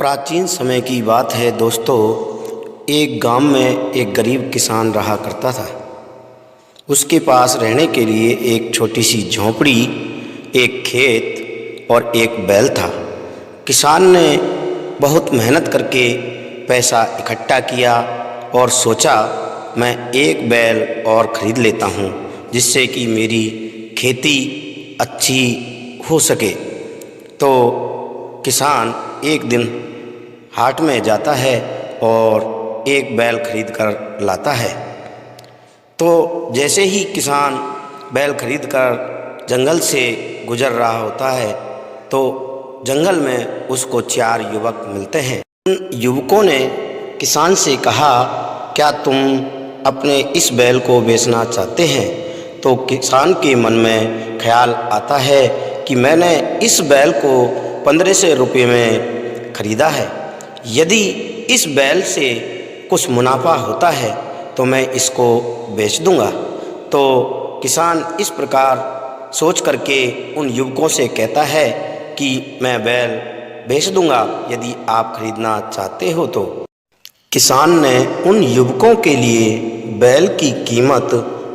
प्राचीन समय की बात है दोस्तों। एक गांव में एक गरीब किसान रहा करता था। उसके पास रहने के लिए एक छोटी सी झोंपड़ी, एक खेत और एक बैल था। किसान ने बहुत मेहनत करके पैसा इकट्ठा किया और सोचा मैं एक बैल और ख़रीद लेता हूँ, जिससे कि मेरी खेती अच्छी हो सके। तो किसान एक दिन हाट में जाता है और एक बैल खरीद कर लाता है। तो जैसे ही किसान बैल खरीद कर जंगल से गुजर रहा होता है तो जंगल में उसको 4 युवक मिलते हैं। उन युवकों ने किसान से कहा, क्या तुम अपने इस बैल को बेचना चाहते हैं? तो किसान के मन में ख्याल आता है कि मैंने इस बैल को 1500 रुपये में ख़रीदा है। यदि इस बैल से कुछ मुनाफा होता है तो मैं इसको बेच दूंगा। तो किसान इस प्रकार सोच करके उन युवकों से कहता है कि मैं बैल बेच दूंगा यदि आप खरीदना चाहते हो तो। किसान ने उन युवकों के लिए बैल की कीमत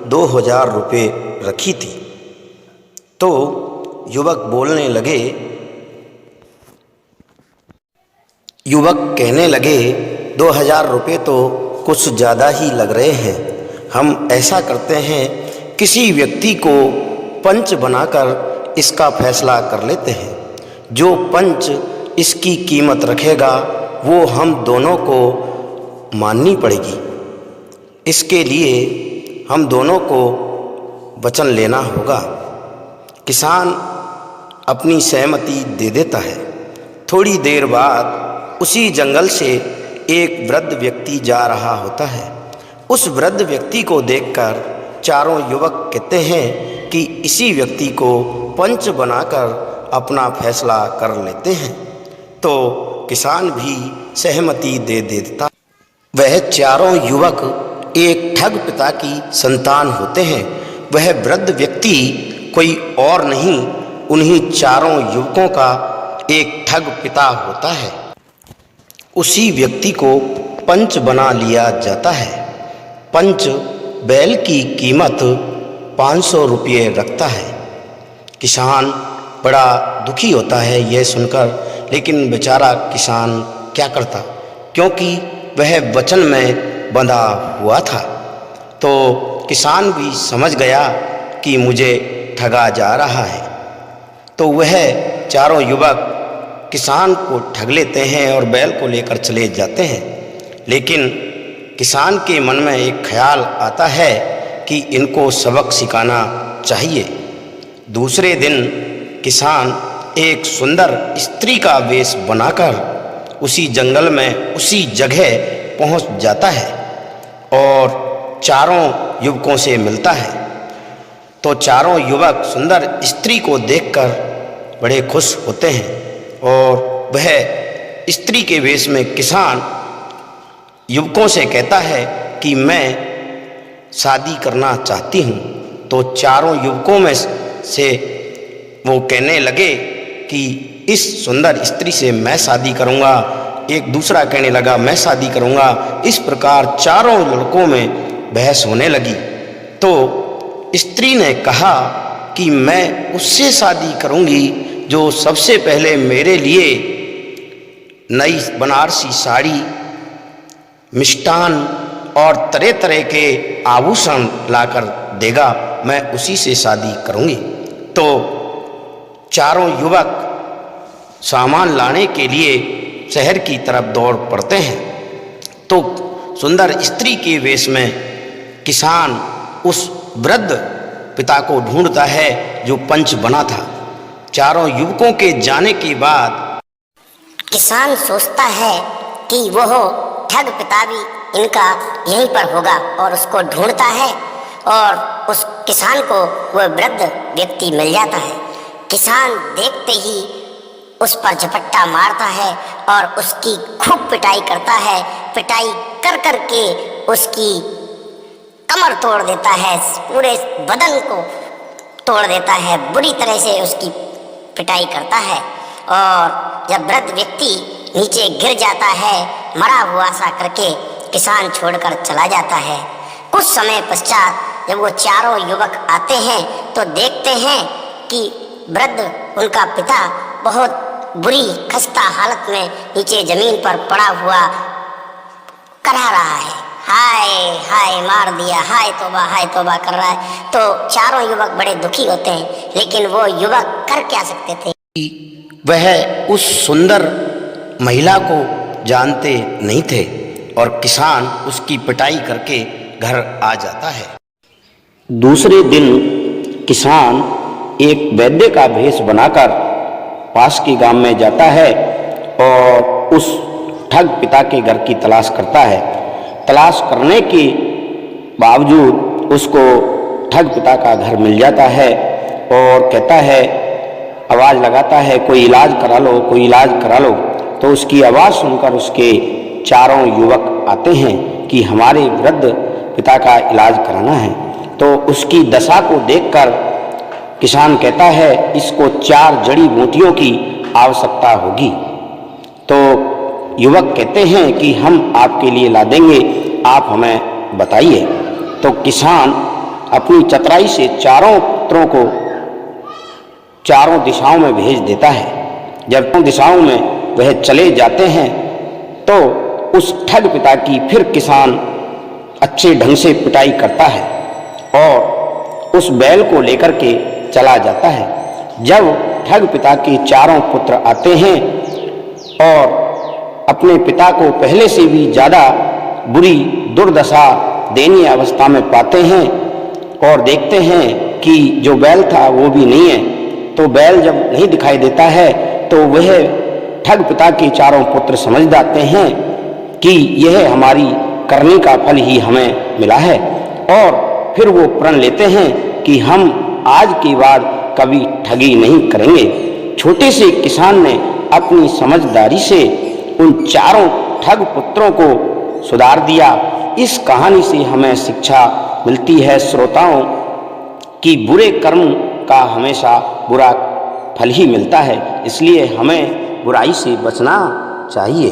2000 रुपये रखी थी। तो युवक कहने लगे 2000 रुपये तो कुछ ज़्यादा ही लग रहे हैं। हम ऐसा करते हैं, किसी व्यक्ति को पंच बनाकर इसका फैसला कर लेते हैं। जो पंच इसकी कीमत रखेगा वो हम दोनों को माननी पड़ेगी। इसके लिए हम दोनों को वचन लेना होगा। किसान अपनी सहमति दे देता है। थोड़ी देर बाद उसी जंगल से एक वृद्ध व्यक्ति जा रहा होता है। उस वृद्ध व्यक्ति को देखकर चारों युवक कहते हैं कि इसी व्यक्ति को पंच बनाकर अपना फैसला कर लेते हैं। तो किसान भी सहमति दे देता। वह चारों युवक एक ठग पिता की संतान होते हैं। वह वृद्ध व्यक्ति कोई और नहीं, उन्हीं चारों युवकों का एक ठग पिता होता है। उसी व्यक्ति को पंच बना लिया जाता है। पंच बैल की कीमत 500 रुपये रखता है। किसान बड़ा दुखी होता है यह सुनकर, लेकिन बेचारा किसान क्या करता, क्योंकि वह वचन में बंधा हुआ था। तो किसान भी समझ गया कि मुझे ठगा जा रहा है। तो वह चारों युवक किसान को ठग लेते हैं और बैल को लेकर चले जाते हैं। लेकिन किसान के मन में एक ख्याल आता है कि इनको सबक सिखाना चाहिए। दूसरे दिन किसान एक सुंदर स्त्री का वेश बनाकर उसी जंगल में उसी जगह पहुंच जाता है और चारों युवकों से मिलता है। तो चारों युवक सुंदर स्त्री को देखकर बड़े खुश होते हैं और वह स्त्री के वेश में किसान युवकों से कहता है कि मैं शादी करना चाहती हूँ। तो चारों युवकों में से वो कहने लगे कि इस सुंदर स्त्री से मैं शादी करूँगा। एक दूसरा कहने लगा मैं शादी करूँगा। इस प्रकार चारों लड़कों में बहस होने लगी। तो स्त्री ने कहा कि मैं उससे शादी करूँगी जो सबसे पहले मेरे लिए नई बनारसी साड़ी, मिष्ठान और तरह तरह के आभूषण लाकर देगा, मैं उसी से शादी करूँगी। तो चारों युवक सामान लाने के लिए शहर की तरफ दौड़ पड़ते हैं। तो सुंदर स्त्री के वेश में किसान उस वृद्ध पिता को ढूंढता है जो पंच बना था। चारों युवकों के जाने के बाद किसान सोचता है कि वह ठग पिता भी इनका यहीं पर होगा और उसको ढूंढता है और उस किसान को वह वृद्ध व्यक्ति मिल जाता है। किसान देखते ही उस पर झपट्टा मारता है और उसकी खूब पिटाई करता है। पिटाई कर कर के उसकी कमर तोड़ देता है, पूरे बदन को तोड़ देता है, बुरी तरह से उसकी पिटाई करता है। और जब वृद्ध व्यक्ति नीचे गिर जाता है, मरा हुआ सा करके किसान छोड़कर चला जाता है। कुछ समय पश्चात जब वो चारों युवक आते हैं तो देखते हैं कि वृद्ध उनका पिता बहुत बुरी खस्ता हालत में नीचे जमीन पर पड़ा हुआ करा रहा है। हाय हाय मार दिया, हाय तौबा कर रहा है। तो चारों युवक बड़े दुखी होते हैं, लेकिन वो युवक कर क्या सकते थे? वह उस सुंदर महिला को जानते नहीं थे और किसान उसकी पिटाई करके घर आ जाता है। दूसरे दिन किसान एक वैद्य का भेष बनाकर पास के गांव में जाता है और उस ठग पिता के घर की तलाश करता है। तलाश करने के बावजूद उसको ठग पिता का घर मिल जाता है और कहता है, आवाज़ लगाता है, कोई इलाज करा लो, कोई इलाज करा लो। तो उसकी आवाज़ सुनकर उसके चारों युवक आते हैं कि हमारे वृद्ध पिता का इलाज कराना है। तो उसकी दशा को देखकर किसान कहता है, इसको 4 जड़ी बूटियों की आवश्यकता होगी। तो युवक कहते हैं कि हम आपके लिए ला देंगे, आप हमें बताइए। तो किसान अपनी चतुराई से चारों पुत्रों को चारों दिशाओं में भेज देता है। जब उन दिशाओं में वह चले जाते हैं तो उस ठग पिता की फिर किसान अच्छे ढंग से पिटाई करता है और उस बैल को लेकर के चला जाता है। जब ठग पिता के चारों पुत्र आते हैं और अपने पिता को पहले से भी ज़्यादा बुरी दुर्दशा दयनीय अवस्था में पाते हैं और देखते हैं कि जो बैल था वो भी नहीं है, तो बैल जब नहीं दिखाई देता है तो वह ठग पिता के चारों पुत्र समझ जाते हैं कि यह हमारी करनी का फल ही हमें मिला है और फिर वो प्रण लेते हैं कि हम आज के बाद कभी ठगी नहीं करेंगे। छोटे से किसान ने अपनी समझदारी से उन चारों ठग पुत्रों को सुधार दिया। इस कहानी से हमें शिक्षा मिलती है श्रोताओं कि बुरे कर्म का हमेशा बुरा फल ही मिलता है, इसलिए हमें बुराई से बचना चाहिए।